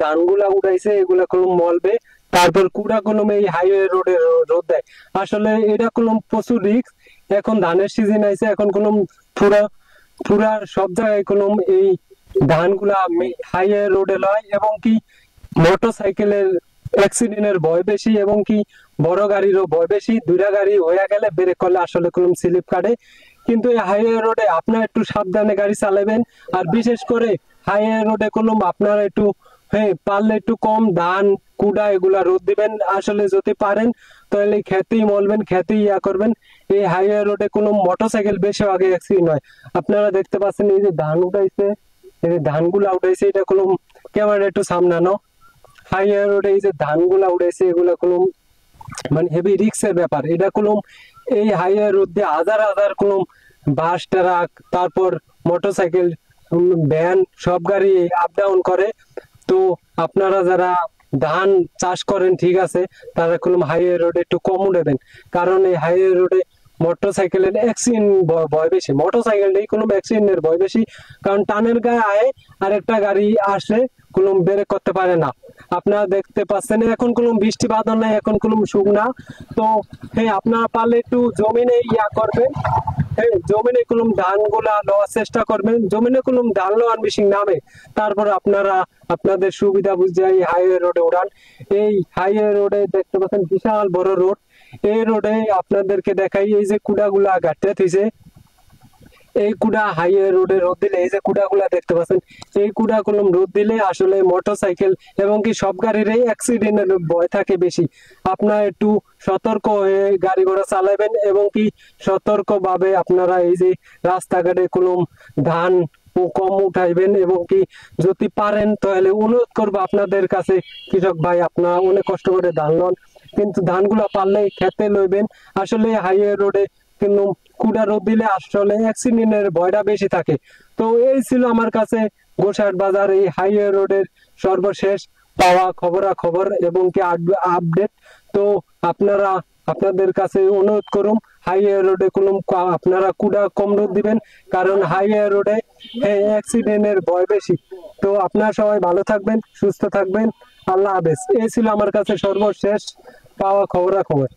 ধানগুলা উঠাইছে এগুলা কলম মলবে, তারপর কুড়া কলম এই হাইওয়ে রোডে রোদ দেয়। আসলে এটা কলম প্রচুর রিস্ক। এখন ধানের সিজন আইছে, এখন কলম পুরা পুরা সব জায়গায় কলম এই ধানগুলা হাইওয়ে রোডে লয়, এবং কি মোটর সাইকেলের অ্যাক্সিডেন্টের ভয় বেশি, এবং কি বড় গাড়িরও ভয় বেশি। দুইটা গাড়ি হয়ে গেলে ব্রেক করলে আসলে কলম স্লিপ কাটে। কিন্তু এই হাইওয়ে রোডে আপনারা একটু সাবধানে গাড়ি চালাবেন। আর বিশেষ করে হাইওয়ে রোডে কলম আপনারা একটু, হ্যাঁ, পারলে একটু কম ধান কুড়া এগুলা রোদ দিবেন। আসলে যদি পারেন তাহলে খেতেই মলবেন, খেতেই ইয়া করবেন। এই হাইওয়ে রোডে কোনো মোটরসাইকেল বেশি আগে অ্যাক্সিডেন্ট হয়। আপনারা দেখতে পাচ্ছেন এই যে ধান উঠাইছে, এই যে ধানগুলা উঠাইছে, এটা কোনো ক্যামেরা একটু সামনানো। হাইওয়ে রোডে এই যে ধানগুলা উঠাইছে এগুলা কোনো মানে হেভি রিক্সের ব্যাপার। এটা কোনো এই হাইওয়ে রোড দিয়ে হাজার হাজার কোনো বাস ট্রাক, তারপর মোটরসাইকেল, ভ্যান, সব গাড়ি আপ ডাউন করে। তো আপনারা যারা ধান চাষ করেন ঠিক আছে, তারা কোনো হাইওয়ে রোডে একটু কম উঠাবেন। কারণ এই হাইওয়ে রোডে মোটরসাইকেলের অ্যাক্সিডেন্ট ভয় বেশি, মোটরসাইকেল নেই কোনো অ্যাক্সিডেন্টের ভয় বেশি। কারণ টানের গায়ে আয় আর একটা গাড়ি আসলে কোনো ব্রেক করতে পারে না। আপনারা দেখতে পাচ্ছেন এখন কোনো বৃষ্টি বাদল নাই, এখন কোনো শুকনা। তো হ্যাঁ, আপনারা পারলে একটু জমিনে ইয়া করবেন, হ্যাঁ, জমিনে কোনো ধান গুলা লওয়ার চেষ্টা করবেন। জমিনে কোনো ধান লোয়ার মেশিন নামে, তারপর আপনারা আপনাদের সুবিধা বুঝে এই হাইওয়ে রোডে উড়ান। এই হাইওয়ে রোডে দেখতে পাচ্ছেন বিশাল বড় রোড। এই রোডে আপনাদেরকে দেখাই, এই যে কুড়াগুলা গাঁটতে থইছে, এই কুড়া হাইওয়ে রোডে রোদ দিলে, এই যে কুড়াগুলা দেখতে পাচ্ছেন, এই কুড়া কলম রোদ দিলে আসলে মোটরসাইকেল এবং কি সব গাড়ির অ্যাক্সিডেন্টের ভয় থাকে বেশি। আপনারা একটু সতর্ক হয়ে গাড়ি ঘোড়া চালাবেন, এবং কি সতর্ক ভাবে আপনারা এই যে রাস্তাঘাটে কলম ধান ও কম উঠাইবেন। এবং কি যদি পারেন তাহলে অনুরোধ করবো আপনাদের কাছে, কৃষক ভাই আপনারা অনেক কষ্ট করে ধান লন, কিন্তু ধানগুলা পারলে খেতে লইবেন। আসলে হাইওয়ে রোডে কিন্তু কুড়া রোদ দিলে আসলে অ্যাক্সিডেন্টের ভয়টা বেশি থাকে। তো এই ছিল আমার কাছে গোসাইট বাজার এই হাইওয়ে রোডের সর্বশেষ পাওয়া খবরাখবর এবং কি আপডেট। তো আপনারা আপনাদের কাছে অনুরোধ করুন, হাইওয়ে রোডে কোনো আপনারা কুড়া কম রোদ দিবেন, কারণ হাইওয়ে রোডে অ্যাক্সিডেন্টের ভয় বেশি। তো আপনারা সবাই ভালো থাকবেন, সুস্থ থাকবেন। আল্লাহ হাফেজ। এই ছিল আমার কাছে সর্বশেষ পাওয়া খবরাখবর।